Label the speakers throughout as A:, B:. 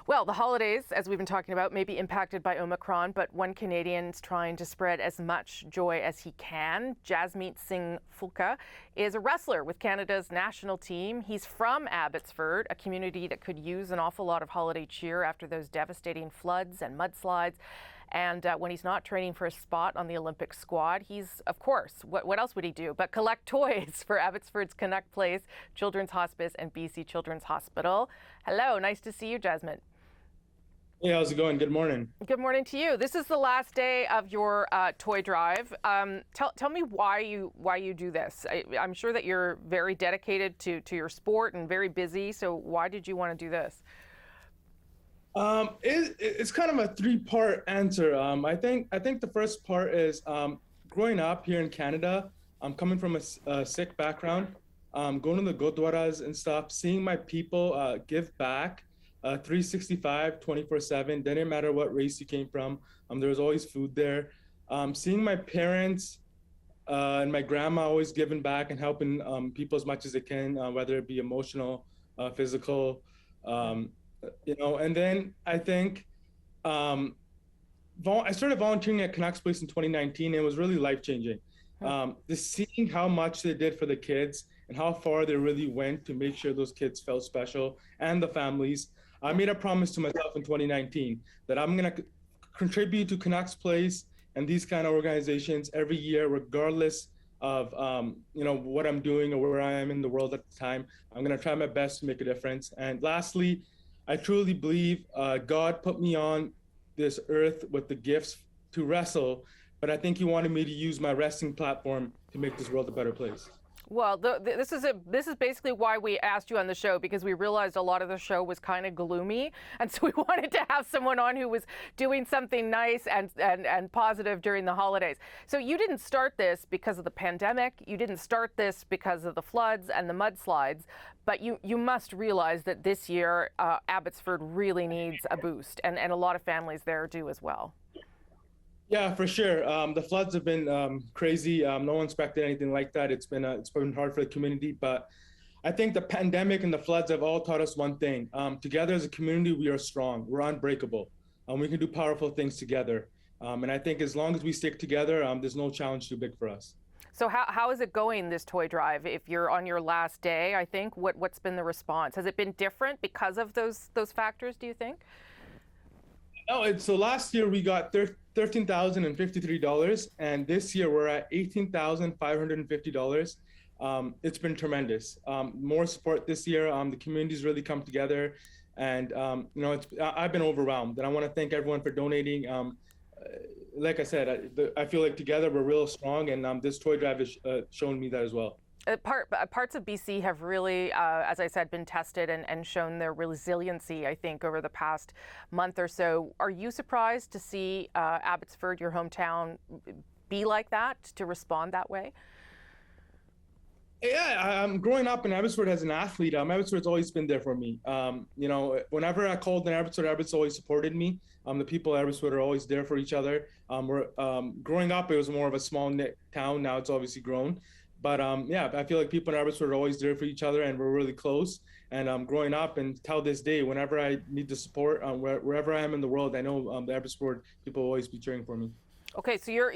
A: Well, the holidays, as we've been talking about, may be impacted by Omicron, but one Canadian's trying to spread as much joy as he can. Jasmit Singh Phulka is a wrestler with Canada's national team. He's from Abbotsford, a community that could use an awful lot of holiday cheer after those devastating floods and mudslides. And when he's not training for a spot on the Olympic squad, he's, of course, what else would he do but collect toys for Abbotsford's Canuck Place Children's Hospice and BC Children's Hospital. Hello, nice to see you, Jasmit.
B: Hey, how's it going? Good morning.
A: Good morning to you. This is the last day of your toy drive. Tell me why you do this. I'm sure that you're very dedicated to your sport and very busy. So why did you want to do this?
B: It's kind of a three-part answer. I think the first part is growing up here in Canada. I'm coming from a Sikh background. Going to the gurdwaras and stuff, seeing my people give back. 365, 24/7. Didn't matter what race you came from. There was always food there. Seeing my parents and my grandma always giving back and helping people as much as they can, whether it be emotional, physical, And then I think I started volunteering at Canucks Place in 2019, and it was really life-changing. Just seeing how much they did for the kids and how far they really went to make sure those kids felt special and the families. I made a promise to myself in 2019 that I'm going to contribute to Canucks Place and these kind of organizations every year, regardless of what I'm doing or where I am in the world at the time. I'm going to try my best to make a difference. And lastly, I truly believe God put me on this earth with the gifts to wrestle, but I think He wanted me to use my wrestling platform to make this world a better place.
A: Well, this is basically why we asked you on the show, because we realized a lot of the show was kind of gloomy, and so we wanted to have someone on who was doing something nice and positive during the holidays. So you didn't start this because of the pandemic. You didn't start this because of the floods and the mudslides, but you must realize that this year Abbotsford really needs a boost, and a lot of families there do as well.
B: Yeah, for sure. The floods have been crazy. No one expected anything like that. It's been hard for the community, but I think the pandemic and the floods have all taught us one thing. Together as a community, we are strong. We're unbreakable. We can do powerful things together. And I think as long as we stick together, there's no challenge too big for us.
A: So how is it going, this toy drive? If you're on your last day, I think, what's been the response? Has it been different because of those factors, do you think?
B: No, so last year we got $13,053, and this year we're at $18,550. It's been tremendous. More support this year. The community's really come together, and I've been overwhelmed. And I want to thank everyone for donating. Like I said, I feel like together we're real strong, and this toy drive has shown me that as well.
A: Parts of BC have really, as I said, been tested and shown their resiliency, I think, over the past month or so. Are you surprised to see Abbotsford, your hometown, be like that, to respond that way?
B: Yeah, I'm growing up in Abbotsford as an athlete. Abbotsford's always been there for me. Whenever I called in Abbotsford always supported me. The people at Abbotsford are always there for each other. Growing up, it was more of a small knit town. Now it's obviously grown. But I feel like people in Abbotsford are always there for each other, and we're really close. And growing up and till this day, whenever I need the support, wherever I am in the world, I know the Abbotsford people will always be cheering for me.
A: Okay, so you're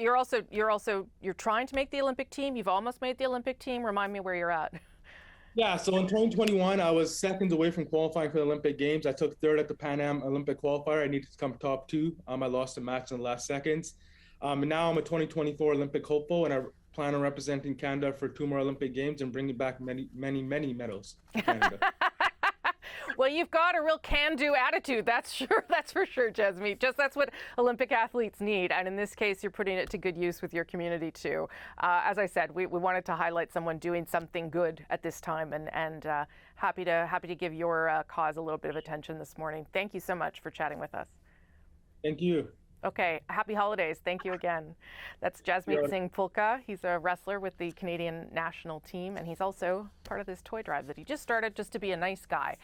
A: trying to make the Olympic team. You've almost made the Olympic team. Remind me where you're at.
B: Yeah, so in 2021, I was seconds away from qualifying for the Olympic Games. I took third at the Pan Am Olympic qualifier. I needed to come top two. I lost a match in the last seconds. And now I'm a 2024 Olympic hopeful, and I plan on representing Canada for 2 more Olympic Games and bringing back many, many, many medals to Canada.
A: Well, you've got a real can-do attitude. That's for sure, Jasmit. That's what Olympic athletes need. And in this case, you're putting it to good use with your community too. As I said, we wanted to highlight someone doing something good at this time, and happy to give your cause a little bit of attention this morning. Thank you so much for chatting with us.
B: Thank you.
A: Okay, happy holidays. Thank you again. That's Jasmit Singh Phulka. He's a wrestler with the Canadian national team, and he's also part of this toy drive that he just started just to be a nice guy.